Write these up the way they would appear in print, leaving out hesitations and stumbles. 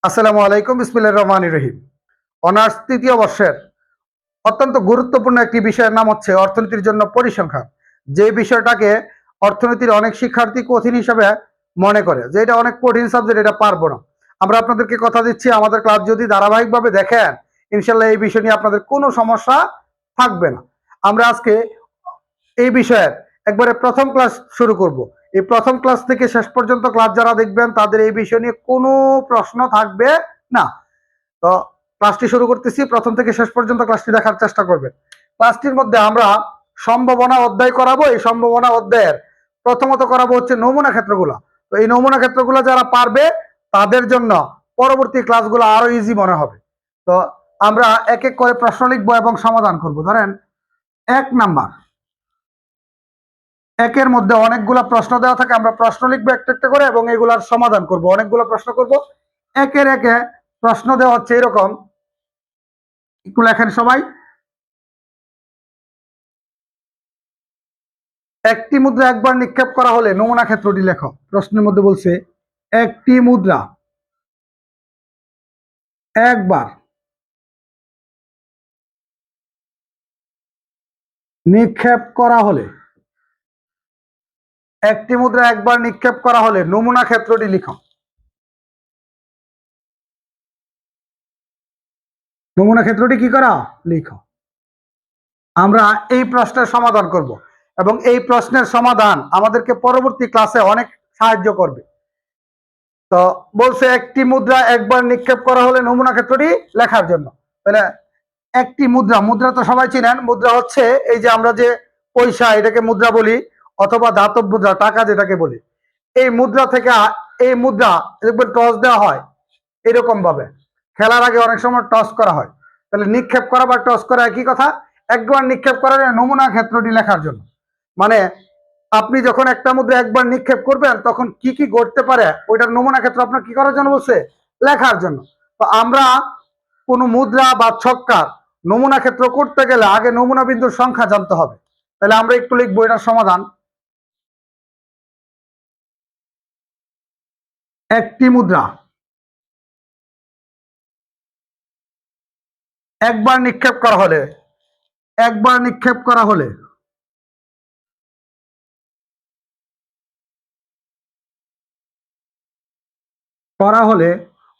আসসালামু আলাইকুম, বিসমিল্লাহির রহমানির রহিম। অনার্স তৃতীয় বর্ষের অত্যন্ত গুরুত্বপূর্ণ একটি বিষয়ের নাম হচ্ছে অর্থনীতির জন্য পরিসংখ্যান। যে বিষয়টাকে অর্থনীতির অনেক শিক্ষার্থী কঠিন হিসাবে মনে করে যে এটা অনেক কঠিন সাবজেক্ট, এটা পারবো না। আমরা আপনাদেরকে কথা দিচ্ছি, আমাদের ক্লাস যদি ধারাবাহিকভাবে দেখেন, ইনশাল্লাহ এই বিষয় নিয়ে আপনাদের কোনো সমস্যা থাকবে না। আমরা আজকে এই বিষয়ের একবারে প্রথম ক্লাস শুরু করব। এই প্রথম ক্লাস থেকে শেষ পর্যন্ত ক্লাস যারা দেখবেন তাদের এই বিষয় নিয়ে কোনো প্রশ্ন থাকবে না। তো ক্লাসটি শুরু করতেছি, প্রথম থেকে শেষ পর্যন্ত ক্লাসটি দেখার চেষ্টা করবেন। ক্লাসটির মধ্যে আমরা সম্ভাবনা অধ্যায় করাবো। এই সম্ভাবনা অধ্যায়ের প্রথমত করাবো হচ্ছে নমুনা ক্ষেত্রগুলো। তো এই নমুনা ক্ষেত্রগুলো যারা পারবে তাদের জন্য পরবর্তী ক্লাসগুলো আরো ইজি মনে হবে। তো আমরা এক এক করে প্রশ্ন লিখবো এবং সমাধান করব। ধরেন 1 নাম্বার, একের মধ্যে অনেকগুলো প্রশ্ন দেওয়া থাকে, আমরা প্রশ্ন লিখবো একটা একটা করে এবং এগুলার সমাধান করব। অনেকগুলো প্রশ্ন করব, একের একে প্রশ্ন দেওয়া হচ্ছে এরকম। একটু লেখেন সবাই। একটি মুদ্রা একবার নিক্ষেপ করা হলে নমুনা ক্ষেত্রটি লেখো। প্রশ্নের মধ্যে বলছে একটি মুদ্রা একবার নিক্ষেপ করা হলে, একটি মুদ্রা একবার নিক্ষেপ করা হলে নমুনা ক্ষেত্রটি লিখো। নমুনা ক্ষেত্রটি কি করা লিখো। আমরা এই প্রশ্নের সমাধান করব এবং এই প্রশ্নের সমাধান আমাদেরকে পরবর্তী ক্লাসে অনেক সাহায্য করবে। তো বলছে একটি মুদ্রা একবার নিক্ষেপ করা হলে নমুনা ক্ষেত্রটি লেখার জন্য। তাহলে একটি মুদ্রা, মুদ্রা তো সবাই চিনেন। মুদ্রা হচ্ছে এই যে আমরা যে পয়সা, এটাকে মুদ্রা বলি, অথবা ধাতব মুদ্রা, টাকা যেটাকে বলি। এই মুদ্রা থেকে এই মুদ্রা দেখবেন টস দেওয়া হয় এরকম ভাবে। খেলার আগে অনেক সময় টস করা হয়। তাহলে নিক্ষেপ করা বা টস করা একই কথা। একবার নিক্ষেপ করার নমুনা ক্ষেত্রটি লেখার জন্য, মানে আপনি যখন একটা মুদ্রা একবার নিক্ষেপ করবেন তখন কি কি ঘটতে পারে ওইটার নমুনা ক্ষেত্র আপনার কি করার জন্য বলছে, লেখার জন্য। তো আমরা কোনো মুদ্রা বা ছক্কার নমুনা ক্ষেত্র করতে গেলে আগে নমুনা বিন্দুর সংখ্যা জানতে হবে। তাহলে আমরা একটু লিখবো এটার সমাধান। একটি মুদ্রা একবার নিক্ষেপ করা হলে, একবার নিক্ষেপ করা হলে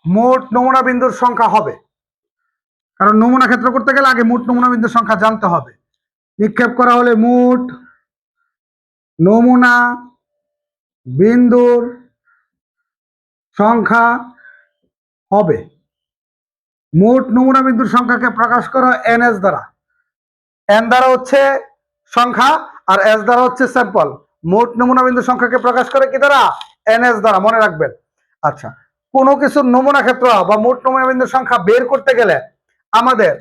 মোট নমুনা বিন্দুর সংখ্যা হবে। কারণ নমুনা ক্ষেত্র করতে গেলে আগে মোট নমুনা বিন্দুর সংখ্যা জানতে হবে। নিক্ষেপ করা হলে মোট নমুনা বিন্দুর সংখ্যা হবে। মোট নমুনা বিন্দুর সংখ্যাকে প্রকাশ করা এনএস দ্বারা। এন দ্বারা হচ্ছে সংখ্যা আর এস দ্বারা হচ্ছে স্যাম্পল। মোট নমুনা বিন্দুর সংখ্যাকে প্রকাশ করে কি দ্বারা, এনএস দ্বারা, মনে রাখবেন। আচ্ছা, কোনো কিছুর নমুনা ক্ষেত্র বা মোট নমুনা বিন্দুর সংখ্যা বের করতে গেলে আমাদের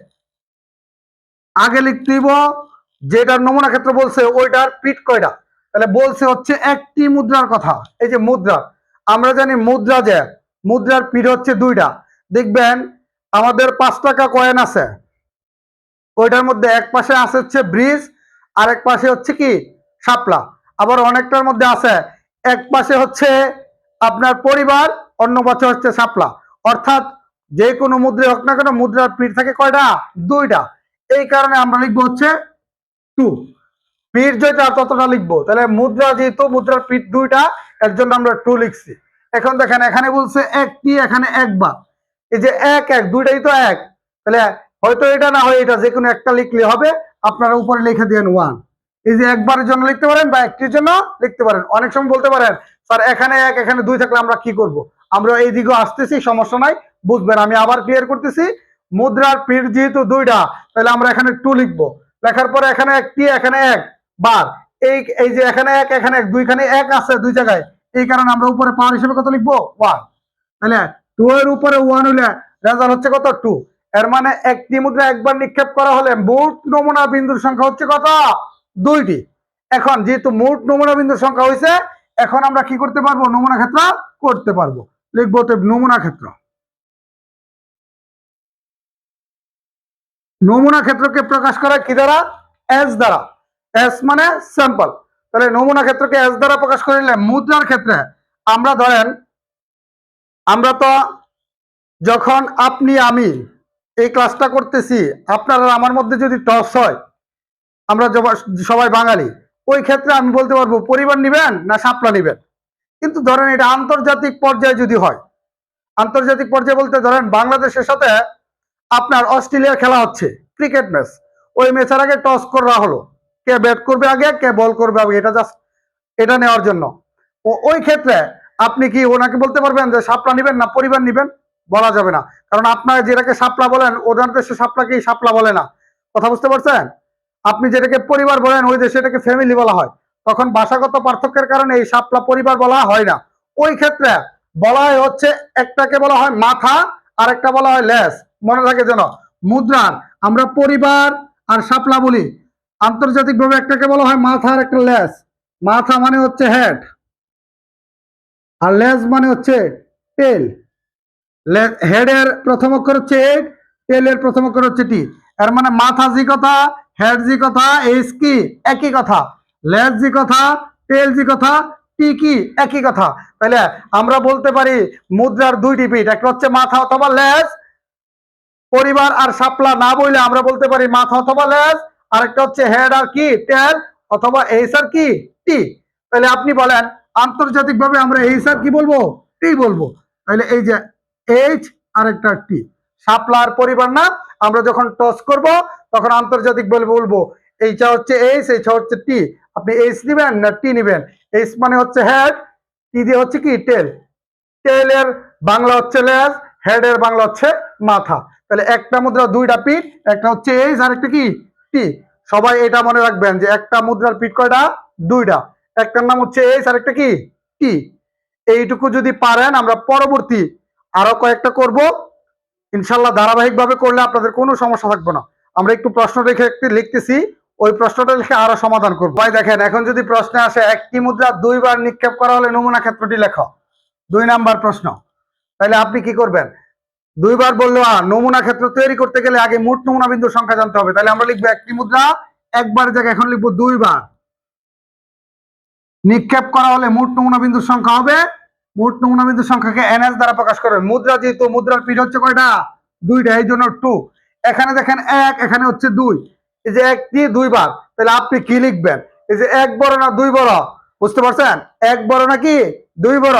আগে লিখতে হইব যেটার নমুনা ক্ষেত্র বলছে ওইটার পিঠ কয়টা। তাহলে বলছে হচ্ছে একটি মুদ্রার কথা। এই যে মুদ্রা, আমরা জানি মুদ্রা, যে মুদ্রার পিঠ হচ্ছে 2টা। দেখবেন আমাদের 5 টাকা কয়েন আছে, ওইটার মধ্যে এক পাশে আছে হচ্ছে ব্রিজ, আর এক পাশে হচ্ছে কি শাপলা। আবার অনেকটার মধ্যে আছে এক পাশে হচ্ছে আপনার পরিবার, অন্য পাশে হচ্ছে শাপলা। অর্থাৎ যে কোনো মুদ্রা হোক না কেন মুদ্রার পিঠ থাকে কয়টা, 2টা। এই কারণে আমরা লিখবো হচ্ছে 2। পিঠ যেটা ততটা লিখবো। তাহলে মুদ্রা যেহেতু মুদ্রার পিঠ 2টা, এর জন্য আমরা 2 লিখছি। এখন দেখেন এখানে বলছে একটি, এখানে একবার। এই যে এক এক দুইটাই তো এক, তাহলে হয়তো এটা না হয় এটা, যে কোনো একটা লিখলে হবে। আপনারা উপরে লিখে দেন 1। এই যে একবারের জন্য লিখতে পারেন বা একটির জন্য লিখতে পারেন। অনেক সময় বলতে পারেন স্যার এখানে এক এখানে 2 থাকলে আমরা কি করব। আমরা এই দিকে আসতেছি, সমস্যা নাই, বুঝবেন। আমি আবার ক্লিয়ার করতেছি। মুদ্রার পিঠ যেহেতু 2টা, তাহলে আমরা এখানে 2 লিখবো। লেখার পরে এখানে একটি, এখানে এক বার। এই এই যে এখানে এক এখানে এক, দুইখানে এক আছে 2 জায়গায়, এই কারণে আমরা উপরে পাওয়ার হিসেবে কত লিখবো, 1। তাহলে 2 এর উপরে 1 হলে রেজাল্ট হচ্ছে কত, 2। এর মানে একটি মুদ্রা একবার নিক্ষেপ করা হলে মোট নমুনা বিন্দুর সংখ্যা হচ্ছে কত, 2টি। এখন যেহেতু মোট নমুনা বিন্দুর সংখ্যা হয়েছে, এখন আমরা কি করতে পারবো, নমুনা ক্ষেত্র করতে পারবো। লিখবো তো নমুনা ক্ষেত্র। নমুনা ক্ষেত্রকে প্রকাশ করা কি দ্বারা, এস দ্বারা। এস মানে স্যাম্পল। তাহলে নমুনা ক্ষেত্রকে এস দ্বারা প্রকাশ করলে মুদ্রার ক্ষেত্রে আমরা ধরেন, আমরা তো যখন আপনি আমি এই ক্লাসটা করতেছি, আপনার আর আমার মধ্যে যদি টস হয়, আমরা সবাই বাঙালি, ওই ক্ষেত্রে আমি বলতে পারবো পরিবার নিবেন না শাপলা নিবেন। কিন্তু ধরেন এটা আন্তর্জাতিক পর্যায়ে যদি হয়, আন্তর্জাতিক পর্যায়ে বলতে ধরেন বাংলাদেশের সাথে আপনার অস্ট্রেলিয়ার খেলা হচ্ছে, ক্রিকেট ম্যাচ, ওই ম্যাচের আগে টস করা হলো, কে ব্যাট করবে আগে কে বল করবে আগে, এটা জাস্ট এটা নেওয়ার জন্য। ওই ক্ষেত্রে আপনি কি ওনাকে বলতে পারবেন যে শাপলা নিবেন না পরিবার নিবেন? বলা যাবে না, কারণ আপনারা যেটাকে শাপলা বলেন ওনার দেশে শাপলাকে শাপলা বলে না। কথা বুঝতে পারছেন? আপনি যেটাকে পরিবার বলেন ওই দেশে এটাকে ফ্যামিলি বলা হয়। তখন ভাষাগত পার্থক্যের কারণে এই শাপলা পরিবার বলা হয় না। ওই ক্ষেত্রে বলা হয় হচ্ছে, একটাকে বলা হয় মাথা আর একটা বলা হয় লেজ। মনে থাকে যেন, মুদ্রার আমরা পরিবার আর শাপলা বলি, আন্তর্জাতিকভাবে একটাকে বলা হয় মাথা আর একটা লেজ। মাথা মানে হচ্ছে হেড আর লেজ মানে হচ্ছে টেল। হেডের প্রথম অক্ষর হচ্ছে এইট, টেলের প্রথম অক্ষর হচ্ছে টি। এর মানে মাথা জি কথা, হেড জি কথা, এইচ কি একই কথা, লেজ জি কথা, টেল জি কথা, টি কি একই কথা। তাহলে আমরা বলতে পারি মুদ্রার দুইটি পিঠ, একটা হচ্ছে মাথা অথবা লেজ। পরিবার আর শাপলা না বললে আমরা বলতে পারি মাথা অথবা লেজ, আরেকটা হচ্ছে হেড আর কি টেল, অথবা এইচ আর কি টি। তাহলে আপনি বলেন আন্তর্জাতিকভাবে আমরা এইচ আর কি বলবো? টি বলবো। তাহলে এই যে এইচ আর একটা টি, শাপলার পরিবার না। আমরা যখন টস করব তখন আন্তর্জাতিক বলবো এইটা হচ্ছে এইচ, এইটা হচ্ছে টি। আপনি এইচ নিবেন না টি নিবেন? এইচ মানে হচ্ছে হেড, টি দিয়ে হচ্ছে কি টেল। টেলের বাংলা হচ্ছে লেজ, হেডের বাংলা হচ্ছে মাথা। তাহলে একটা মুদ্রা দুইটা পিঠ, একটা হচ্ছে এইচ আর একটা কি টি। সবাই এটা মনে রাখবেন যে একটা মুদ্রার পিঠ কয়টা? দুইটা। একটার নাম হচ্ছে এইচ আর একটা কি টি। এইটুকু যদি পারেন, আমরা পরবর্তী আরো কয়েকটা করব ইনশাল্লাহ। ধারাবাহিক ভাবে করলে আপনাদের কোনো সমস্যা থাকবে না। আমরা একটু প্রশ্ন রেখে লিখতেছি, ওই প্রশ্নটা লিখে আরো সমাধান করবো। ভাই দেখেন, এখন যদি প্রশ্নে আসে একটি মুদ্রা দুইবার নিক্ষেপ করা হলে নমুনা ক্ষেত্রটি লেখো, 2 নাম্বার প্রশ্ন। তাহলে আপনি কি করবেন? দুইবার বললো নমুনা ক্ষেত্র তৈরি করতে গেলে আগে মোট নমুনা বিন্দুর সংখ্যা জানতে হবে। তাহলে আমরা লিখবো একটি মুদ্রা একবার জায়গায় এখন লিখবো দুইবার নিক্ষেপ করা হলে মোট নমুনা বিন্দুর সংখ্যা হবে, মোট নমুনা বিন্দুর সংখ্যাকে এনএস দ্বারা প্রকাশ করবে। মুদ্রা যেহেতু মুদ্রার পিঠ হচ্ছে কয়টা? দুইটা, এই জন্য 2। এখানে দেখেন 1, এখানে হচ্ছে 2, এই যে একটি দুইবার। তাহলে আপনি কি লিখবেন? এই যে 1 বড় না 2 বড়? বুঝতে পারছেন? 1 বড় নাকি 2 বড়?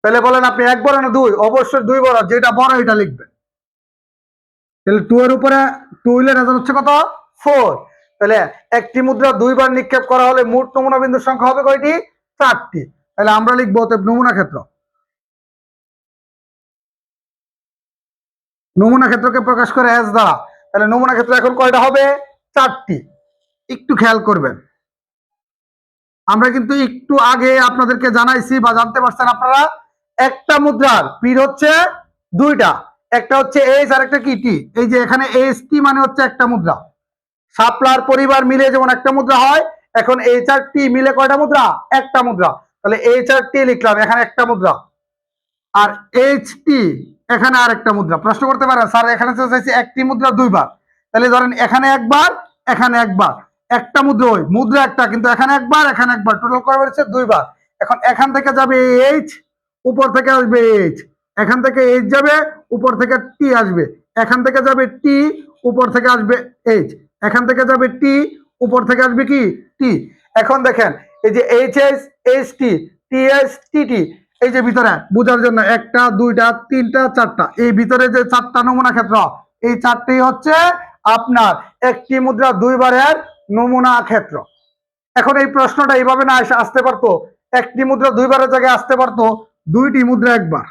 তাহলে বলেন আপনি 1 বড় না 2? অবশ্যই 2 বড়, যেটা বড় এটা লিখবেন। তাহলে 2 এর উপরে 2 হইলে রেজাল্ট হচ্ছে কত? 4। তাহলে একটি মুদ্রা দুইবার নিক্ষেপ করা হলে মোট নমুনা বিন্দুর সংখ্যা হবে কয়টি? 4টি। তাহলে আমরা লিখবো নমুনা ক্ষেত্র। নমুনা ক্ষেত্রকে প্রকাশ করে এস দ্বারা। তাহলে নমুনা ক্ষেত্র এখন কয়টা হবে? 4টি। একটু খেয়াল করবেন, আমরা কিন্তু একটু আগে আপনাদেরকে জানাইছি বা জানতে পারছেন আপনারা, একটা মুদ্রার পিঠ হচ্ছে দুইটা, একটা হচ্ছে এইচ আর একটা কি টি। এই যে এখানে এইচ টি মানে হচ্ছে একটা মুদ্রা। শাপলার পরিবার মিলে যেমন একটা মুদ্রা হয়, এখন এইচ আর টি মিলে কয়টা মুদ্রা? একটা মুদ্রা। তাহলে এইচ আর টি লিখলাম, এখানে একটা মুদ্রা। আর এইচ টি এখানে আর একটা মুদ্রা। প্রশ্ন করতে পারেন স্যার এখানে তো চাইছি একটি মুদ্রা দুইবার, তাহলে ধরেন এখানে একবার এখানে একবার, একটা মুদ্রা, ওই মুদ্রা একটা, কিন্তু এখানে একবার এখানে একবার, টোটাল করা হয়েছে দুইবার। এখন এখান থেকে যাবে এইচ, উপর থেকে আসবে এইচ, এখান থেকে এইচ যাবে, উপর থেকে টি আসবে, এখান থেকে যাবে টি, উপর থেকে আসবে এইচ, এখান থেকে যাবে টি, উপর থেকে আসবে কি টি। এখন দেখেন এই যে H S H T, T S T T, এই যে ভিতরে বোঝার জন্য একটা দুইটা তিনটা চারটা, এই ভিতরে যে 4টা নমুনা ক্ষেত্র, এই 4টি হচ্ছে আপনার একটি মুদ্রা দুইবারের নমুনা ক্ষেত্র। এখন এই প্রশ্নটা এইভাবে না এসে আসতে পারতো, একটি মুদ্রা দুইবারের জায়গায় আসতে পারতো দুইটি মুদ্রা একবার।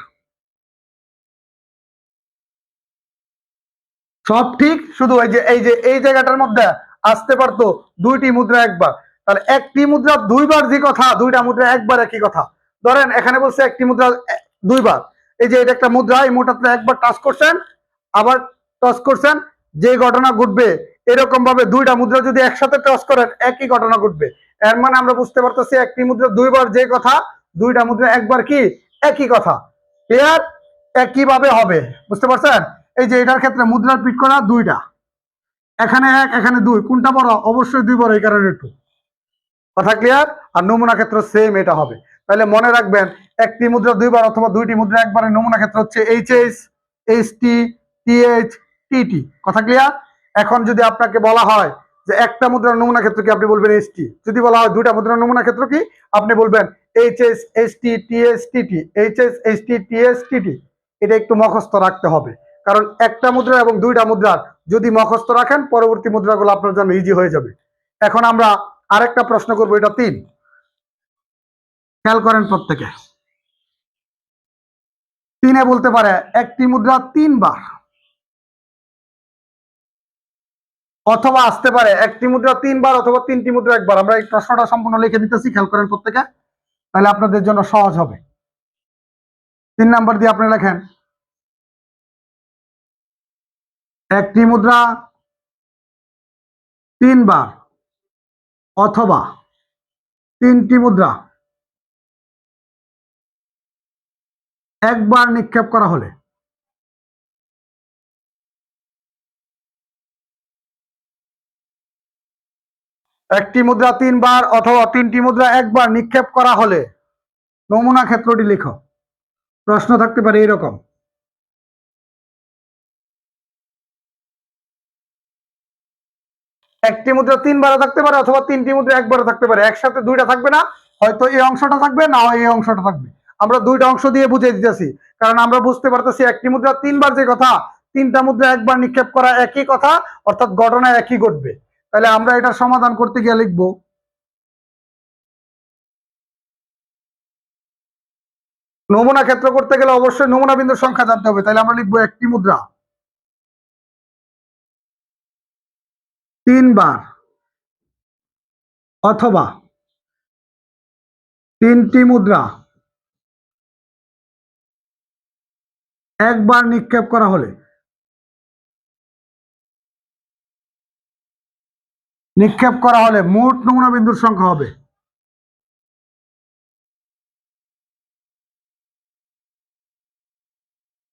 সব ঠিক, শুধু এই জায়গাটার মধ্যে আসতে পারতো দুইটি মুদ্রা একবার। তাহলে একটি মুদ্রা দুইবার যে কথা, দুইটা মুদ্রা একবার একই কথা। ধরেন এখানে বলছে একটি মুদ্রা দুইবার, এই যে এটা একটা মুদ্রা, এই মুদ্রাটা একবার টাচ করছেন আবার টস করছেন, যে ঘটনা ঘটবে এরকম ভাবে দুইটা মুদ্রা যদি একসাথে টস করেন একই ঘটনা ঘটবে। এর মানে আমরা বুঝতে পারতেছি একটি মুদ্রা দুইবার যে কথা, দুইটা মুদ্রা একবার কি একই কথা। ক্লিয়ার? একইভাবে হবে, বুঝতে পারছেন? এই যে এটার ক্ষেত্রে মুদ্রার পিঠ করা দুইটা, এখানে 1 এখানে 2, কোনটা বড়? অবশ্যই 2 বড়, এই কারণে একটু কথা ক্লিয়ার। আর নমুনা ক্ষেত্র সেম এটা হবে। তাহলে মনে রাখবেন একটি মুদ্রা দুইবার অথবা দুইটি মুদ্রা একবারের নমুনা ক্ষেত্র হচ্ছে এইচএস, এইচটি, টিএইচ, টিটি। কথা ক্লিয়ার? এখন যদি আপনাকে বলা হয় যে একটা মুদ্রার নমুনা ক্ষেত্র কি, আপনি বলবেন এইচটি। যদি বলা হয় দুইটা মুদ্রার নমুনা ক্ষেত্র কি, আপনি বলবেন HS, HT, TS, TT. HS, HT, TS, TT. এটা একটু মুখস্থ রাখতে হবে, কারণ একটা মুদ্রা এবং দুইটা মুদ্রার যদি মুখস্থ রাখেন পরবর্তী মুদ্রাগুলো আপনার জন্য ইজি হয়ে যাবে। এখন আমরা আরেকটা প্রশ্ন করবো, এটা 3। খেয়াল করেন প্রত্যেকে। 3-এ বলতে পারে একটি মুদ্রা 3 বার, অথবা আসতে পারে একটি মুদ্রা 3 বার অথবা 3টি মুদ্রা একবার। আমরা এই প্রশ্নটা সম্পূর্ণ লিখে দিতেছি, খেয়াল করেন প্রত্যেকে, তাহলে আপনাদের জন্য সহজ হবে। 3 নাম্বার দিয়ে আপনি লেখেন একটি মুদ্রা 3 বার অথবা 3টি মুদ্রা একবার নিক্ষেপ করা হলে একটি মুদ্রা 3 বার অথবা 3টি মুদ্রা একবার নিক্ষেপ করা হলে নমুনা ক্ষেত্রটি লেখো। প্রশ্ন থাকতে পারে এরকম। একটি মুদ্রা 3 বারও থাকতে পারে অথবা 3টি মুদ্রা একবারও থাকতে পারে, একসাথে দুইটা থাকবে না, হয়তো এই অংশটা থাকবে, না হয় এই অংশটা থাকবে। আমরা দুইটা অংশ দিয়ে বুঝিয়ে দিতেছি, কারণ আমরা বুঝতে পারতেছি একটি মুদ্রা 3 বার যে কথা, 3টা মুদ্রা একবার নিক্ষেপ করা একই কথা, অর্থাৎ ঘটনা একই ঘটবে। তাহলে আমরা এটার সমাধান করতে গিয়ে লিখবো নমুনা ক্ষেত্র করতে গেলে অবশ্যই নমুনা বিন্দুর সংখ্যা জানতে হবে। তাহলে আমরা লিখবো একটি মুদ্রা 3 বার অথবা 3টি মুদ্রা একবার নিক্ষেপ করা হলে মোট নমুনা বিন্দুর সংখ্যা হবে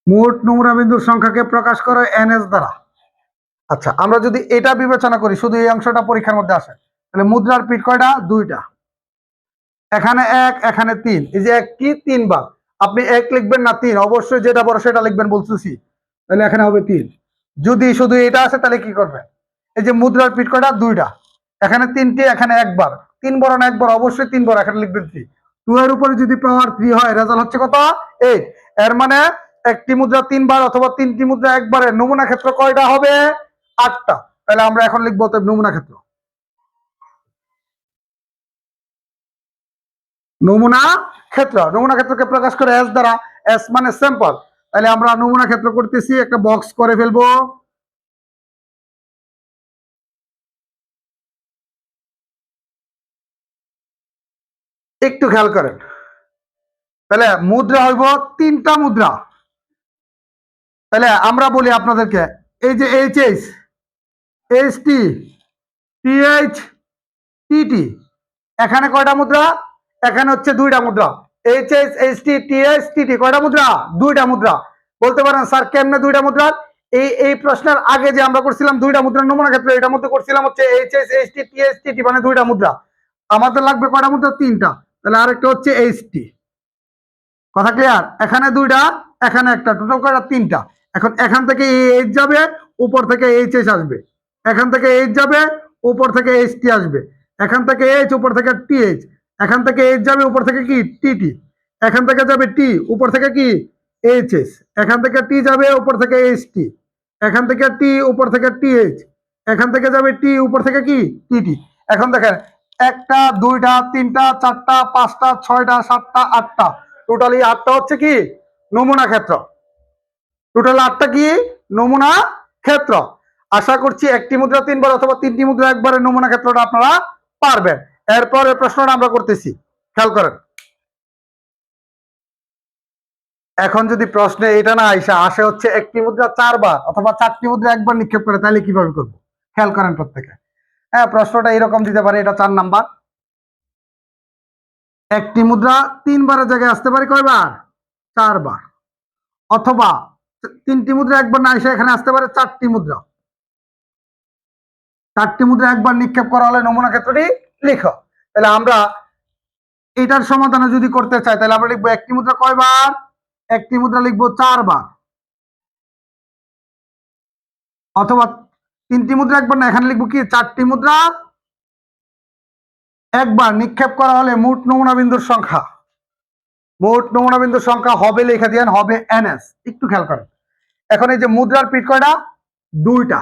মোট নমুনা বিন্দুর সংখ্যাকে প্রকাশ করে এনএস দ্বারা। আচ্ছা, আমরা যদি এটা বিবেচনা করি, শুধু এই অংশটা পরীক্ষার মধ্যে আসে, তাহলে মুদ্রার পিঠ কয়টা? 2টা। এখানে 1, এখানে 3, এই যে একটি 3 বার। আপনি 1 লিখবেন না 3, অবশ্যই যেটা বড় সেটা লিখবেন বলতেছি। তাহলে এখানে হবে 3। যদি শুধু এটা আসে তাহলে কি করবেন? এই যে মুদ্রার পিঠ কয়টা? 2টা। এখানে 3টি, এখানে একবার। 3 বড় না একবার? অবশ্যই 3 বড়, এখানে লিখবেন 3। 2 এর উপরে যদি পাওয়ার 3 হয়, রেজাল্ট হচ্ছে কত? 8। এর মানে একটি মুদ্রা 3 বার অথবা 3টি মুদ্রা একবারে নমুনা ক্ষেত্র কয়টা হবে? 8টা। তাহলে আমরা এখন লিখবো নমুনা ক্ষেত্র। নমুনা ক্ষেত্রকে প্রকাশ করে এস দ্বারা। এস মানে স্যাম্পল। তাহলে আমরা নমুনা ক্ষেত্র করতেছি, একটা বক্স করে ফেলবো। একটু খেয়াল করেন, তাহলে মুদ্রা হইব 3টা মুদ্রা। তাহলে আমরা বলি আপনাদেরকে, এই যে এইচএস, এইচটি, টিএইচ, টিটি, এখানে কয়টা মুদ্রা? এখানে হচ্ছে 2টা মুদ্রা। এইচএস, এইচটি, টিএইচ, টিটি কয়টা মুদ্রা? 2টা মুদ্রা। বলতে পারেন স্যার কেমনে 2টা মুদ্রা? এই প্রশ্নের আগে যে আমরা করছিলাম 2টা মুদ্রার নমুনা ক্ষেত্র, এটার মধ্যে করছিলাম হচ্ছে এইচএস, এইচটি, টিএইচ, টিটি, মানে 2টা মুদ্রা। আমাদের লাগবে কয়টা মুদ্রা? 3টা। তাহলে আরেকটা হচ্ছে এইচটি। কথা ক্লিয়ার? এখানে 2টা, এখানে একটা, টোটাল কয়টা? 3টা। এখন এখান থেকে এইচ যাবে, উপর থেকে এইচএস আসবে। এখান থেকে এইচ যাবে, উপর থেকে এইচটি আসবে। এখান থেকে এইচ, উপর থেকে টিএইচ। এখান থেকে এইচ যাবে, উপর থেকে কি? টিটি। এখান থেকে যাবে টি, উপর থেকে কি? এইচএস। এখান থেকে টি যাবে, উপর থেকে এইচটি। এখান থেকে টি, উপর থেকে টিএইচ। এখান থেকে যাবে টি, উপর থেকে কি? টিটি। এখন দেখেন, 1টা, 2টা, 3টা, 4টা, 5টা, 6টা, 7টা, 8টা, টোটালি 8টা হচ্ছে কি? নমুনা ক্ষেত্র। টোটাল 8টা কি? নমুনা ক্ষেত্র। আশা করছি একটি মুদ্রা 3 বার অথবা 3টি মুদ্রা একবারের নমুনা ক্ষেত্রটা আপনারা পারবেন। এরপরে প্রশ্নটা আমরা করতেছি, খেয়াল করেন। এখন যদি প্রশ্নে এটা না আসে হচ্ছে একটি মুদ্রা 4 বার অথবা 4টি মুদ্রা একবার নিক্ষেপ করে, তাহলে কিভাবে করবো? খেয়াল করেন প্রত্যেকে। হ্যাঁ, প্রশ্নটা এরকম দিতে পারে, এটা 4 নাম্বার। একটি মুদ্রা 3 বারের জায়গায় আসতে পারে কয়বার? 4 বার। অথবা 3টি মুদ্রা একবার না এসে এখানে আসতে পারে 4টি মুদ্রা। 4টি মুদ্রা একবার নিক্ষেপ করা হলে নমুনা ক্ষেত্রটি লিখো। তাহলে আমরা এটার সমাধানে যদি করতে চাই তাহলে আমরা লিখবো একটি মুদ্রা কয়বার, একটি মুদ্রা লিখবো 4 বার, অথবা তিনটি মুদ্রা একবার না, এখানে লিখবো কি 4টি মুদ্রা একবার নিক্ষেপ করা হলে মোট নমুনা বিন্দুর সংখ্যা, মোট নমুনা বিন্দুর সংখ্যা হবে, লিখে দিয়েন হবে NS। একটু খেয়াল করেন, এখন এই যে মুদ্রার পিঠ কয়টা, 2টা,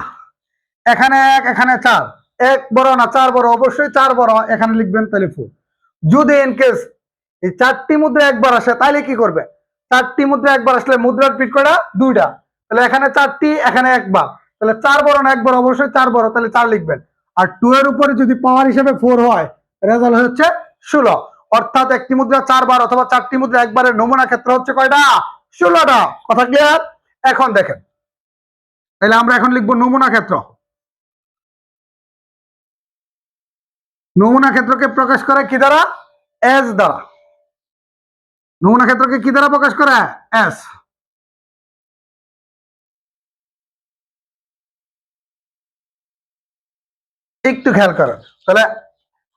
এখানে 1 এখানে 4, 1 বড় না 4 বড়, অবশ্যই 4 বড়, এখানে লিখবেন তাহলে 4। যদি ইনকেস এই 4টি মুদ্রা একবার আসে তাহলে কি করবে, 4টি মুদ্রা একবার আসলে মুদ্রার পিঠ কয়টা, 2টা, তাহলে এখানে 4টি এখানে একবার, তাহলে 4 বড় না একবার, অবশ্যই 4 বড়, তাহলে 4 লিখবেন। আর 2 এর উপরে যদি পাওয়ার হিসেবে 4 হয়, রেজাল্ট হচ্ছে 16। অর্থাৎ একটি মুদ্রা 4 বার অথবা 4টি মুদ্রা একবারের নমুনা ক্ষেত্র হচ্ছে কয়টা, 16টা। কথা ক্লিয়ার? এখন দেখেন, তাহলে আমরা এখন লিখবো নমুনা ক্ষেত্র। নমুনা ক্ষেত্রকে প্রকাশ করে কি দ্বারা, এস দ্বারা। নমুনা ক্ষেত্রকে কি দ্বারা প্রকাশ করে, এস। একটু খেয়াল করেন, তাহলে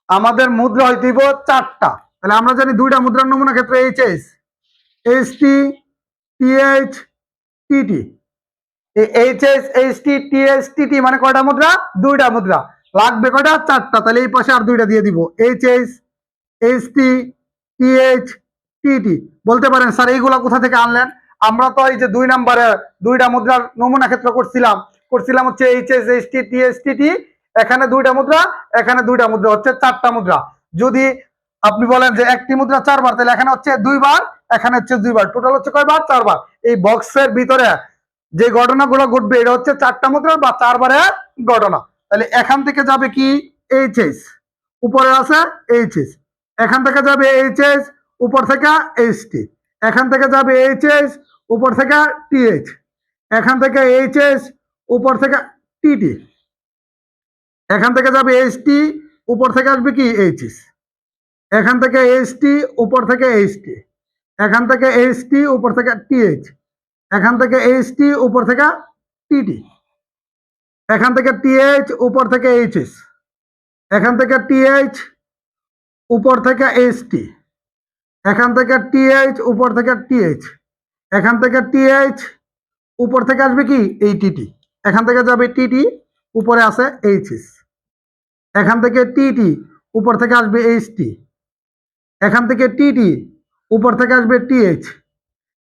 আমাদের মুদ্রা হইতেইব 4টা, তাহলে আমরা জানি 2টা মুদ্রার নমুনা ক্ষেত্র এইচএস, এইচটি, টিএইচ, টিটি। এই এইচএস, এইচটি, টিএইচ, টিটি মানে কয়টা মুদ্রা, 2টা মুদ্রা, লাগবে কয়টা, 4টা, তাহলে এই পাশে আর 2টা দিয়ে দিব, এইচএস, এইচটি, টিএইচ, টিটি। বলতে পারেন স্যার এইগুলা কোথা থেকে আনলেন, আমরা তো এই যে 2 নম্বরে 2টা মুদ্রার নমুনা ক্ষেত্র করছিলাম হচ্ছে এইচএস, এইচটি, টিএইচ, টিটি, এখানে 2টা মুদ্রা, এখানে 2টা মুদ্রা, হচ্ছে 4টা মুদ্রা। যদি আপনি বলেন যে একটি মুদ্রা 4 বার, তাহলে এখানে হচ্ছে 2 বার, এখানে হচ্ছে 2 বার, টোটাল হচ্ছে কয়বার, 4 বার। এই বক্সের ভিতরে যে ঘটনাগুলো ঘটবে এটা হচ্ছে 4টা মুদ্রা বা 4 বারের ঘটনা। তাহলে এখান থেকে যাবে কি এইচএস, উপরে আছে এইচএস, এখান থেকে যাবে এইচএস, উপর থেকে এইচটি, এখান থেকে যাবে এইচএস, উপর থেকে টিএইচ, এখান থেকে এইচএস, উপর থেকে টিটি, এখান থেকে যাবে এইচটি, উপর থেকে আসবে কি এইচএস, এখান থেকে এইচটি, উপর থেকে এইচটি, এখান থেকে এইচটি, উপর থেকে টিএইচ, এখান থেকে এইচটি, উপর থেকে টিটি, এখান থেকে টিএইচ, উপর থেকে এইচএস, এখান থেকে টিএইচ, উপর থেকে এইচটি, এখান থেকে টিএইচ, উপর থেকে টিএইচ, এখান থেকে টিএইচ, উপর থেকে আসবে কি এই টিটি, এখান থেকে যাবে টিটি, উপরে আছে এইচএস, এখান থেকে টিটি, উপর থেকে আসবে এইচটি, এখান থেকে টিটি, উপর থেকে আসবে টিএইচ,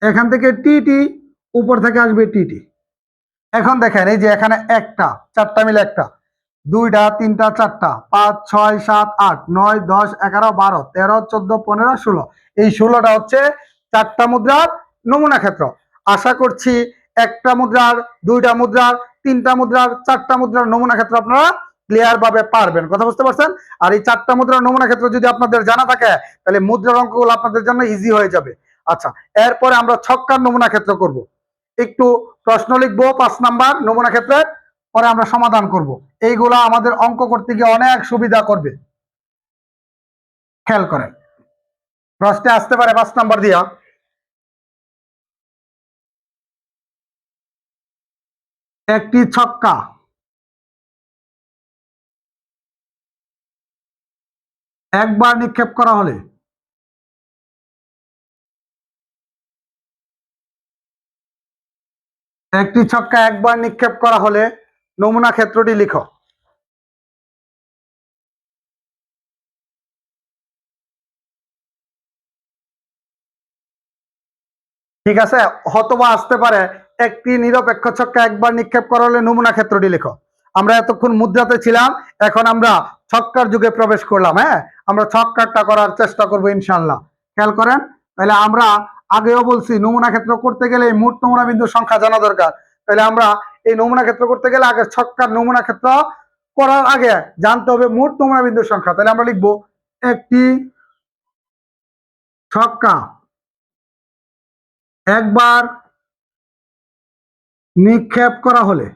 এখান থেকে টিটি, উপর থেকে আসবে টিটি। এখন দেখেন এই যে এখানে একটা, 4টা মিলে একটা, 2টা, 3টা, 4টা, 5, 6, 7, 8, 9, 10, 11, 12, 13, 14, 15, 16, এই 16টা হচ্ছে 4টা মুদ্রার নমুনা ক্ষেত্র। আশা করছি একটা মুদ্রার, 2টা মুদ্রার, 3টা মুদ্রার, 4টা মুদ্রার নমুনা ক্ষেত্র আপনারা ক্লিয়ার ভাবে পারবেন। কথা বুঝতে পারছেন? আর এই 4টা মুদ্রার নমুনা ক্ষেত্র যদি আপনাদের জানা থাকে তাহলে মুদ্রার অঙ্কগুলো আপনাদের জন্য ইজি হয়ে যাবে। আচ্ছা, এরপরে আমরা ছক্কার নমুনা ক্ষেত্র করব। একটু প্রশ্ন লিখবো 5 নাম্বার নমুনা ক্ষেত্রের, পরে আমরা সমাধান করব। এইগুলা আমাদের অঙ্ক করতে গিয়ে অনেক সুবিধা করবে। খেয়াল করেন, প্রশ্নে আসতে পারে 5 নাম্বার দিয়া, একটি ছক্কা একবার নিক্ষেপ করা হলে একটি ছক্কা একবার নিক্ষেপ করা হলে নমুনা ক্ষেত্রটি লিখো। ঠিক আছে, হয়তোবা আসতে পারে একটি নিরপেক্ষ ছক্কা একবার নিক্ষেপ করা হলে নমুনা ক্ষেত্রটি লিখো। আমরা এতক্ষণ মুদ্রাতে ছিলাম, এখন আমরা ছক্কার যুগে প্রবেশ করলাম। হ্যাঁ, আমরা ছক্কারটা করার চেষ্টা করবো ইনশাল্লাহ। খেয়াল করেন, তাহলে আমরা আগেও বলছি নমুনা ক্ষেত্র করতে গেলে মোট নমুনা বিন্দুর সংখ্যা জানা দরকার। তাহলে আমরা এই নমুনা ক্ষেত্র করতে গেলে আগে ছক্কার নমুনা ক্ষেত্র করার আগে জানতে হবে মোট নমুনা বিন্দুর সংখ্যা। তাহলে আমরা লিখবো একটি ছক্কা একবার নিক্ষেপ করা হলে,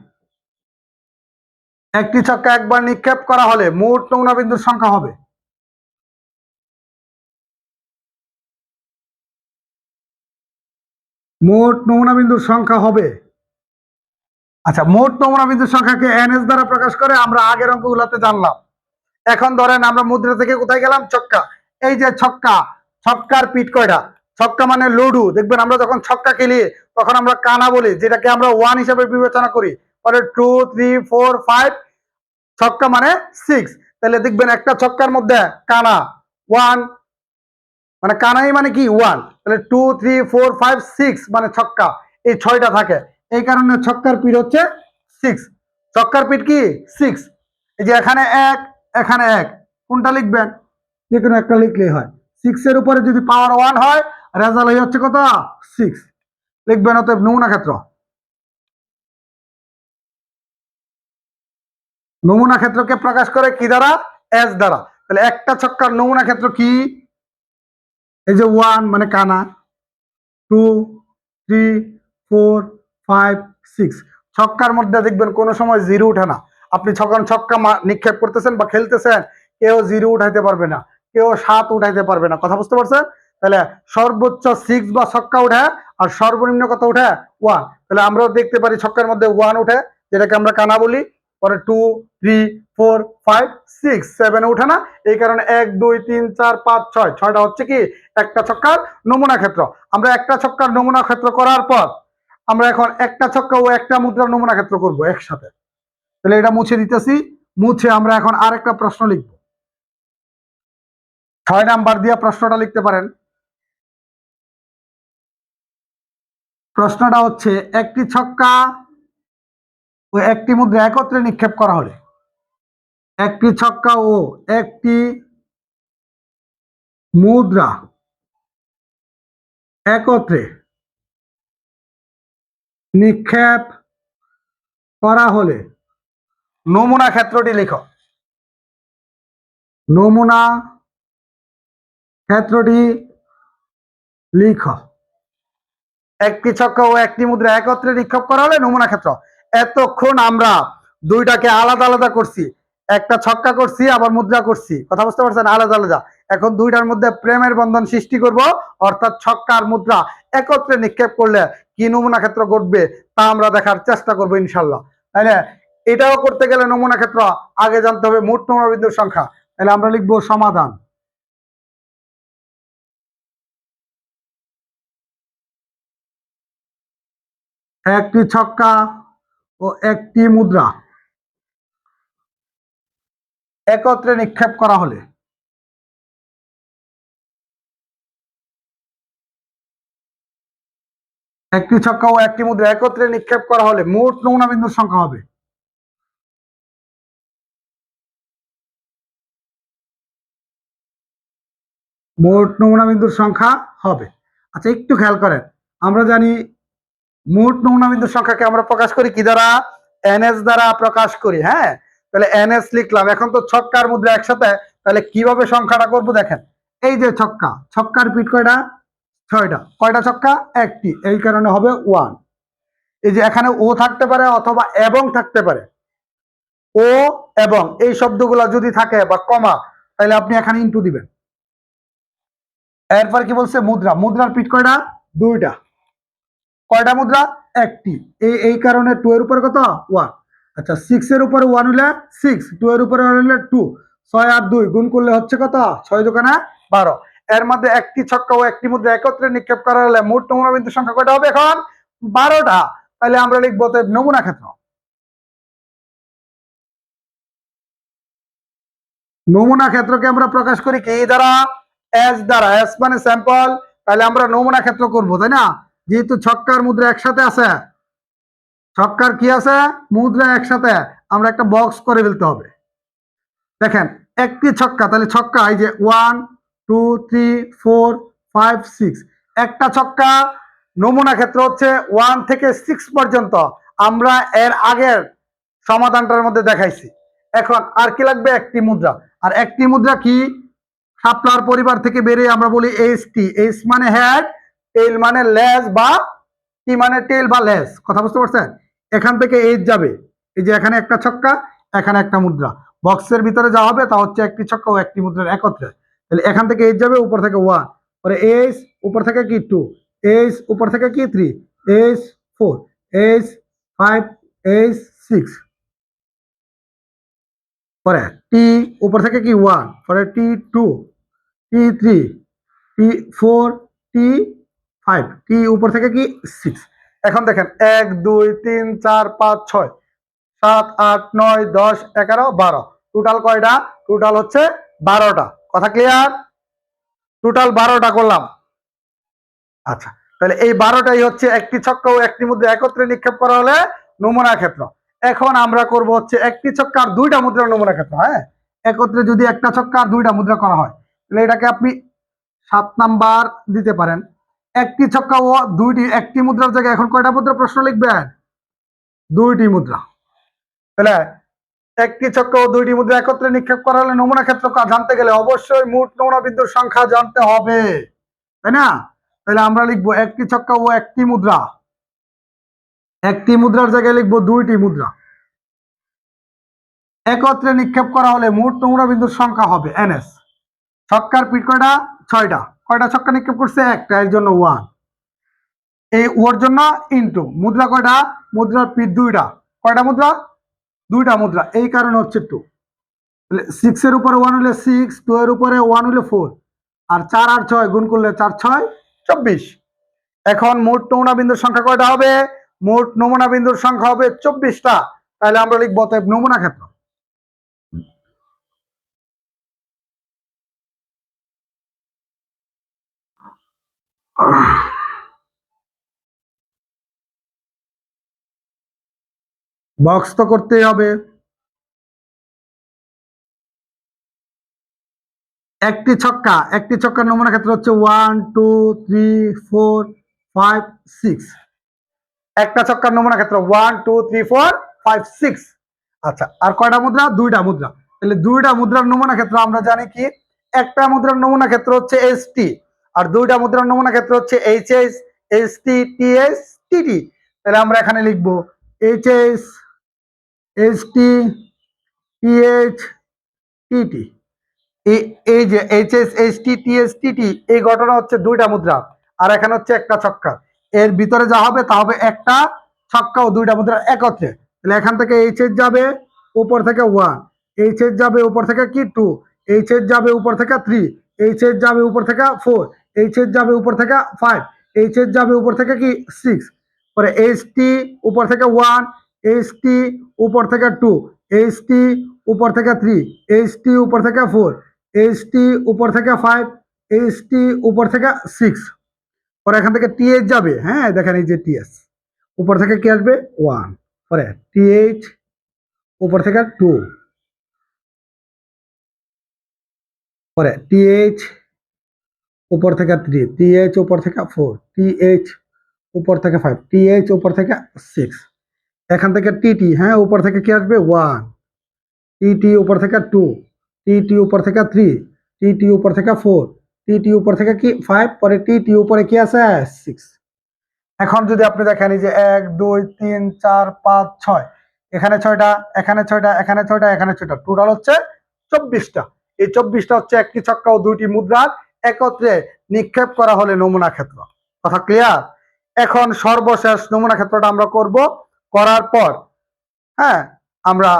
একটি ছক্কা একবার নিক্ষেপ করা হলে মোট নমুনা বিন্দুর সংখ্যা হবে, মোট নমুনা বিন্দুর সংখ্যা হবে। আচ্ছা, মোট নমুনা বিন্দুর সংখ্যাকে এনএস দ্বারা প্রকাশ করে আমরা আগের অঙ্কগুলোতে জানলাম। এখন ধরেন আমরা মুদ্রা থেকে কোথায় গেলাম, ছক্কা। এই যে ছক্কা, ছক্কার পিঠ কয়টা? ছক্কা মানে লডু। দেখবেন আমরা যখন ছক্কা খেলি তখন আমরা কানা বলি, যেটাকে আমরা 1 হিসেবে বিবেচনা করি। পরে 2 3 4 5, ছক্কা মানে 6। তাহলে দেখবেন একটা ছক্কার মধ্যে কানা 1, মানে কানাই মানে কি 1, তাহলে 2 3 4 5 6 মানে ছক্কা, এই 6টা থাকে। এই কারণে ছক্কার পিঠ হচ্ছে 6। ছক্কার পিঠ কি 6। এই যে এখানে 1, এখানে 1, কোনটা লিখবেন? যে কোনো একটা লিখলেই হয়। 6 এর উপরে যদি পাওয়ার 1 হয়, রেজাল্ট হচ্ছে কত? 6 লিখবেন। অতএব নমুনা ক্ষেত্র, নমুনা ক্ষেত্রকে প্রকাশ করে কি দ্বারা? এস দ্বারা। তাহলে একটা ছক্কার নমুনা ক্ষেত্র কি? এই যে 1 মানে কানা, 2 3 4 5 6, ছক্কার মধ্যে দেখবেন কোনো সময় জিরো উঠে না। আপনি যখন ছক্কা নিক্ষেপ করতেছেন বা খেলতেছেন, কেউ জিরো উঠাইতে পারবে না, কেউ 7 উঠাইতে পারবে না। কথা বুঝতে পারছেন? তাহলে সর্বোচ্চ 6 বা ছক্কা উঠে, আর সর্বনিম্ন কত উঠে? 1। তাহলে আমরাও দেখতে পারি ছক্কার মধ্যে 1 উঠে, যেটাকে আমরা কানা বলি। পরে 2 3 4 5 6 7 উঠে না। এই কারণে 1 2 3 4 5 6, 6টা হচ্ছে কি একটা ছক্কার নমুনা ক্ষেত্র। আমরা একটা ছক্কার নমুনা ক্ষেত্র করার পর আমরা এখন একটা ছক্কা ও একটা মুদ্রার নমুনা ক্ষেত্র করব একসাথে। তাহলে এটা মুছে দিতেছি। মুছে আমরা এখন আরেকটা প্রশ্ন লিখব। 6 নাম্বার দিয়ে প্রশ্নটা লিখতে পারেন। প্রশ্নটা হচ্ছে, একটি ছক্কা ও একটি মুদ্রা একত্রে নিক্ষেপ করা হলে, একটি ছক্কা ও একটি মুদ্রা একত্রে নিক্ষেপ করা হলে নমুনা ক্ষেত্রটি লিখো। নমুনা ক্ষেত্রটি লিখো। একটি ছক্কা ও একটি মুদ্রা একত্রে নিক্ষেপ করা হলে নমুনা ক্ষেত্র। এতক্ষণ আমরা দুইটাকে আলাদা আলাদা করছি, একটা ছক্কা করছি আবার মুদ্রা করছি। কথা বুঝতে পারছেন? আলাদা আলাদা। এখন দুইটার মধ্যে প্রেমের বন্ধন সৃষ্টি করব, অর্থাৎ ছক্কা আর মুদ্রা একত্রে নিক্ষেপ করলে কি নমুনা ক্ষেত্র ঘটবে তা আমরা দেখার চেষ্টা করবো ইনশাল্লাহ। তাইলে এটাও করতে গেলে নমুনা ক্ষেত্র আগে জানতে হবে মোট নমুনা বিন্দুর সংখ্যা। তাহলে আমরা লিখবো সমাধান। একটি ছক্কা ও একটি মুদ্রা একত্রে নিক্ষেপ করা হলে একটি ছক্কা ও একটি মুদ্রা একত্রে নিক্ষেপ করা হলে মোট নমুনা বিন্দুর সংখ্যা হবে। মোট নমুনা বিন্দুর সংখ্যা হবে। আচ্ছা, একটু খেয়াল করেন, আমরা জানি মোট নমুনা বিন্দুর সংখ্যাকে আমরা প্রকাশ করি কি দ্বারা? এনএস দ্বারা প্রকাশ করি। হ্যাঁ, তাহলে এনএস লিখলাম। এখন তো ছক্কার মুদ্রা একসাথে, তাহলে কিভাবে সংখ্যাটা করব দেখেন। এই যে ছক্কা, ছক্কার পিঠ কয়টা? 6টা। কয়টা ছক্কা? একটি, এই কারণে হবে 1। এই যে এখানে ও থাকতে পারে অথবা এবং থাকতে পারে। ও এবং এই শব্দগুলা যদি থাকে বা কমা, তাহলে আপনি এখানে ইনটু দিবেন। এরপর কি বলছে? মুদ্রা। মুদ্রার পিঠ কয়টা? 2টা। কয়টা মুদ্রা? একটি। এই কারণে 2 এর উপরে কত? 1। আচ্ছা, 6 এর উপরে 1 হলে 6, 2 এর উপরে 1 হলে 2, 6 আর 2 গুণ করলে হচ্ছে কত? 6 দোকানে 12। এর মধ্যে একটি ছক্কা ও একটি মুদ্রা একত্রে নিক্ষেপ করা হলে মোট নমুনা বিন্দুর সংখ্যা কয়টা হবে এখন? 12টা। তাহলে আমরা লিখবো নমুনা ক্ষেত্র। নমুনা ক্ষেত্রকে আমরা প্রকাশ করি কি দ্বারা? এস দ্বারা। এস মানে স্যাম্পল। তাহলে আমরা নমুনা ক্ষেত্র করব, তাই না? যেহেতু ছক্কার মুদ্রা একসাথে আছে, ছক্কার কি আছে? মুদ্রা একসাথে, আমরা একটা বক্স করে ফেলতে হবে। দেখেন, একটি ছক্কা, তাহলে ছক্কা এই যে 1 2 3 4 5 6, একটা ছক্কা। নমুনা ক্ষেত্র হচ্ছে 1 থেকে 6 পর্যন্ত। আমরা এর আগের সমাধানটার মধ্যে দেখাইছি। এখন আর কি লাগবে? একটি মুদ্রা। আর একটি মুদ্রা কি? শাপলার পরিবার থেকে বেরিয়ে আমরা বলি এইচ টি। এইচ মানে হেড, টেল মানে লেজ, বা টি মানে টেল বা লেজ। কথা বুঝতে পারছেন? এখান থেকে এইচ যাবে। এই যে এখানে একটা ছক্কা, এখানে একটা মুদ্রা। বক্সের ভিতরে যা হবে তা হচ্ছে একটি ছক্কা ও একটি মুদ্রার একত্রে। তাহলে এখান থেকে এইচ যাবে, উপর থেকে 1, পরে এইচ, উপর থেকে কি 2, এইচ, উপর থেকে কি 3, এইচ 4, এইচ 5, এইচ 6, পরে টি, উপর থেকে কি 1, পরে টি 2, T3, T4, T5, T উপর থেকে কি 6। এখন দেখেন 1 2 3 4 5 6 7 8 9 10 11 12, টোটাল কয়টা? টোটাল হচ্ছে 12টা। কথা ক্লিয়ার? টোটাল 12টা করলাম। আচ্ছা, তাহলে এই 12টাই হচ্ছে একটি ছক্কা ও একটি মুদ্রা একত্রে নিক্ষেপ করা হলে নমুনা ক্ষেত্র। এখন আমরা করব হচ্ছে একটি ছক্কা আর দুইটা মুদ্রার নমুনা ক্ষেত্র। হ্যাঁ, একত্রে যদি একটা ছক্কা আর দুইটা মুদ্রা করা হয় তাহলে এটাকে আপনি 7 নাম্বার দিতে পারেন। একটি ছক্কা ও একটি মুদ্রার জায়গায় এখন কয়টা মুদ্রা প্রশ্ন লিখবেন? দুইটি মুদ্রা। তাহলে একটি ছক্কা ও দুইটি মুদ্রা একত্রে নিক্ষেপ করা হলে নমুনা ক্ষেত্র জানতে গেলে অবশ্যই মোট নমুনা বিন্দুর সংখ্যা জানতে হবে, তাই না? তাহলে আমরা লিখবো একটি ছক্কা ও একটি মুদ্রা, একটি মুদ্রার জায়গায় লিখবো দুইটি মুদ্রা একত্রে নিক্ষেপ করা হলে মোট নমুনা বিন্দুর সংখ্যা হবে NS। ছক্কার পিঠ কয়টা? 6টা। কয়টা ছক্কা নিক্ষেপ করছে? একটা, এর জন্য 1। এই ওর জন্য ইনটু মুদ্রা কয়টা? মুদ্রার পিঠ দুইটা। কয়টা মুদ্রা? দুইটা মুদ্রা, এই কারণে হচ্ছে 2। তাহলে 6 এর উপরে 1 হলে 6, 2 এর উপরে 1 হলে 4, আর 4 আর 6 গুণ করলে 4 6 24। এখন মোট নমুনা বিন্দুর সংখ্যা কয়টা হবে? মোট নমুনা বিন্দুর সংখ্যা হবে 24টা। তাহলে আমরা লিখবো অতএব নমুনা ক্ষেত্র। বক্স তো করতেই হবে। একটি ছক্কার নমুনা ক্ষেত্র হচ্ছে 1 2 3 4 5 6। একটা ছক্কার নমুনা ক্ষেত্র 1 2 3 4 5 6। আচ্ছা, আর কয়টা মুদ্রা? দুইটা মুদ্রা। তাহলে দুইটা মুদ্রার নমুনা ক্ষেত্র আমরা জানি কি? একটা মুদ্রার নমুনা ক্ষেত্র হচ্ছে ST, আর দুইটা মুদ্রার নমুনা ক্ষেত্র হচ্ছে HS, ST, TS, TT। তাহলে আমরা এখানে লিখবো HS, ST, TH, TT। এই যে HS, ST, TS, TT, এই ঘটনা হচ্ছে দুইটা মুদ্রা, আর এখানে হচ্ছে একটা ছক্কা। এর ভিতরে যা হবে তা হবে একটা ছক্কা ও দুইটা মুদ্রা একত্রে। তাহলে এখান থেকে HS যাবে উপর থেকে 1, HS যাবে উপর থেকে কি 2, HS যাবে উপর থেকে 3, HS যাবে উপর থেকে 4, HS যাবে উপর থেকে 5, HS যাবে উপর থেকে কি 6, পরে ST উপর থেকে 1, ST উপর থেকে 2, ST উপর থেকে 3, ST উপর থেকে 4, ST উপর থেকে 5, ST উপর থেকে 6। পরে এখান থেকে TH যাবে। হ্যাঁ, দেখেন এই যে TH উপর থেকে কি আসবে? 1। পরে TH উপর থেকে 2, পরে TH উপর থেকে 3, TH উপর থেকে 4, TH উপর থেকে 5, TH উপর থেকে 6। এখান থেকে TT, হ্যাঁ, উপর থেকে কি আসবে? 1, TT উপর থেকে 2, TT উপর থেকে 3, TT উপর থেকে 4, TT উপর থেকে কি 5, পরে TT উপরে কি আছে? 6। এখন যদি আপনি দেখেন এই যে 1 2 3 4 5 6, এখানে 6টা, এখানে 6টা, এখানে 6টা, এখানে 6টা, টোটাল হচ্ছে 24টা। এই 24টা হচ্ছে একটি ছক্কা ও দুইটি মুদ্রার একত্রে নিক্ষেপ করা হলে নমুনা ক্ষেত্র। কথা ক্লিয়ার? এখন সর্বশেষ নমুনা ক্ষেত্রটা আমরা করব। করার পর হ্যাঁ, আমরা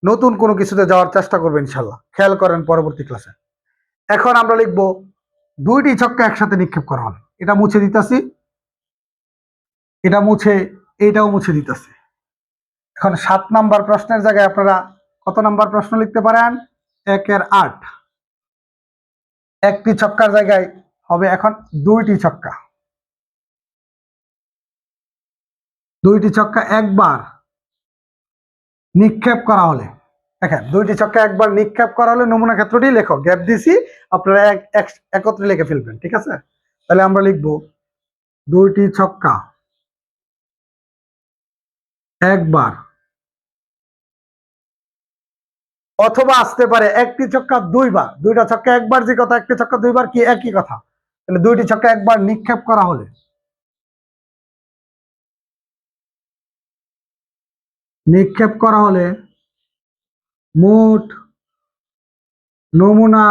নতুন কোনো কিছুতে যাওয়ার চেষ্টা করবো ইনশাল্লাহ। খেয়াল করেন পরবর্তী ক্লাসে। এখন আমরা লিখবো দুইটি ছক্কা একসাথে নিক্ষেপ করা হলে। এটা মুছে দিতেছি, এটা মুছে, এইটাও মুছে দিতেছে। এখন 7 নাম্বার প্রশ্নের জায়গায় আপনারা কত নাম্বার প্রশ্ন লিখতে পারেন? 1 এর 8। একটি ছক্কার জায়গায় হবে এখন দুইটি ছক্কা। দুইটি ছক্কা একবার নিক্ষেপ করা হলে, দেখেন দুইটি ছক্কা একবার নিক্ষেপ করা হলে নমুনা ক্ষেত্রটি লেখো। গ্যাপ দিছি, আপনারা একত্রে লিখে ফেলবেন, ঠিক আছে? তাহলে আমরা লিখবো দুইটি ছক্কা একবার, অথবা আসতে পারে একটি ছক্কা দুইবার। দুইটা ছক্কা একবার যে কথা, একটি ছক্কা দুইবার কি একই কথা? তাহলে দুইটি ছক্কা একবার নিক্ষেপ করা হলে, নিক্ষেপ করা হলে মোট নমুনা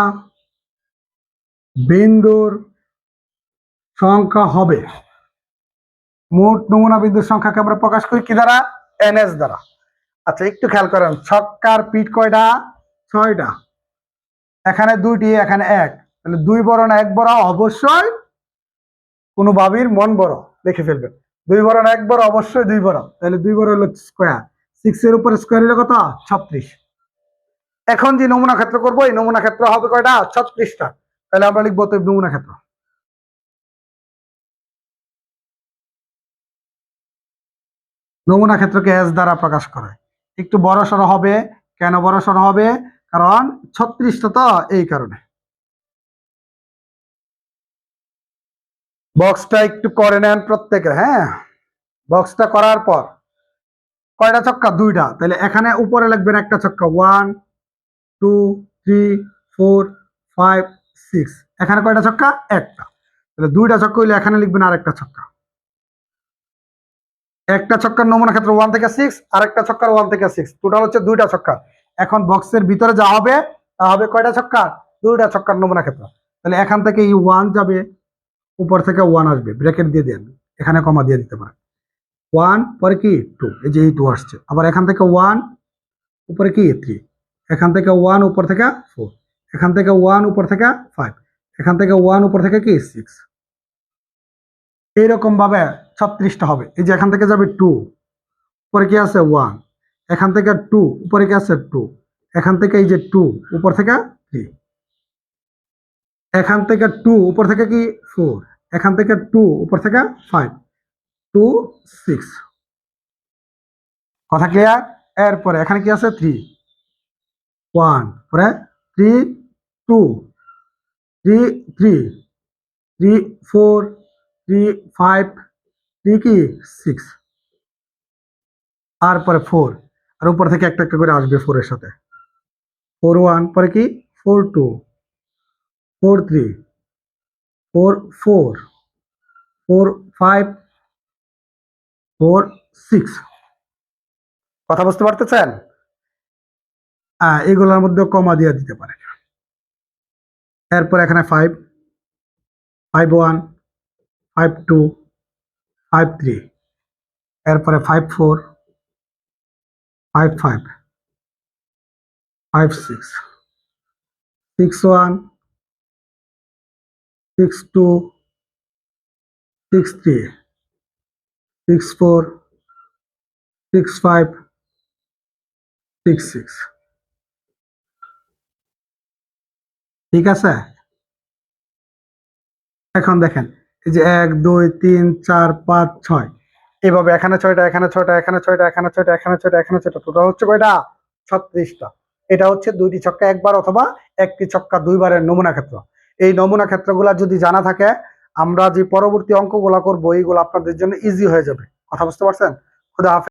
বিন্দুর সংখ্যা হবে। মোট নমুনা বিন্দুর সংখ্যাকে আমরা প্রকাশ করি কি দ্বারা? NS দ্বারা। আচ্ছা, একটু খেয়াল করেন, ছক্কার পিঠ কয়টা? 6টা। এখানে দুইটি, এখানে 1, তাহলে 2 বড় না 1 বড়, অবশ্যই কোনো ভাবির মন বড়, লিখে ফেলবেন 2 বড় না 1 বড়, অবশ্যই 2 বড়। তাহলে 2 বড় হলো স্কোয়ার, 6 এর উপরে স্কোয়ার হলো কত? 36। এখন যে নমুনা ক্ষেত্র করবো, এই নমুনা ক্ষেত্র হবে কয়টা? 36টা। তাহলে আমরা লিখবো তো নমুনা ক্ষেত্র। নমুনা ক্ষেত্রকে এস দ্বারা প্রকাশ করে। একটু বড় সড়ো হবে। কেন বড় সড়ো হবে? কারণ 36টা তো, এই কারণে। বক্সটা একটু করে নেন প্রত্যেকে, হ্যাঁ। বক্সটা করার পর কয়টা ছক্কা? 2টা। তাহলে এখানে উপরে লিখবেন একটা ছক্কা, 1 2 3 4 5 6। এখানে কয়টা ছক্কা? একটা। তাহলে 2টা ছক্কা হইলে এখানে লিখবেন আরেকটা ছক্কা। একটা ছক্কার নমুনা ক্ষেত্র 1 থেকে 6, আর একটা ছক্কার 1 থেকে 6, টোটাল হচ্ছে 2টা ছক্কা। এখন বক্সের ভিতরে যা হবে তা হবে কয়টা ছক্কা? 2টা ছক্কার নমুনা ক্ষেত্র। তাহলে এখান থেকে এই 1 যাবে, উপর থেকে 1 আসবে, ব্র্যাকেট দিয়ে দেন, এখানে কমা দিয়ে দিতে পারেন। 1 পরে কি 2, এই যে এই 2 আসছে। আবার এখান থেকে 1 উপরে কি 3, এখান থেকে 1 উপর থেকে 4, এখান থেকে 1 উপর থেকে 5, এখান থেকে 1 উপর থেকে কি 6। এইরকম ভাবে 36টা হবে। এই যে এখান থেকে যাবে 2, উপরে কি আছে 1, এখান থেকে 2 উপরে কি আছে 2, এখান থেকে এই যে 2 উপর থেকে 3, এখান থেকে 2 উপর থেকে কি 4, এখান থেকে 2 উপর থেকে 5 2 6। কথা ক্লিয়ার? এরপরে এখানে কি আছে 3 1, পরে 3 2 3 3 3 4 3 5 3 কি 6, আর পরে 4, আর উপর থেকে একটা একটা করে আসবে 4 এর সাথে। 4 1 পরে কি 4 2 4 3 4 4 4 5 4 6। কথা বুঝতে পারতেছেন? এগুলোর মধ্যে কমা দিয়ে দিতে পারেন। এরপর এখানে 5 5 1 5 2 5 3, এরপরে 5 4 5 5 5 6 6 1 6 2 6 3 6 4 6 5 6 6। ঠিক আছে? এখন দেখেন এই যে 1 2 3 4 5 6, এভাবে এখানে 6টা, এখানে 6টা, এখানে 6টা, এখানে 6টা, এখানে 6টা, এখানে 6টা, টোটাল হচ্ছে কয়টা? 36টা। এটা হচ্ছে 2টি ছক্কা একবার অথবা একটি ছক্কা 2 বারের নমুনা ক্ষেত্র। এই নমুনা ক্ষেত্রগুলা যদি জানা থাকে, আমরা যে পরবর্তী অঙ্কগুলা করবো এইগুলো আপনাদের জন্য ইজি হয়ে যাবে। কথা বুঝতে পারছেন? খুদা হাফেজ।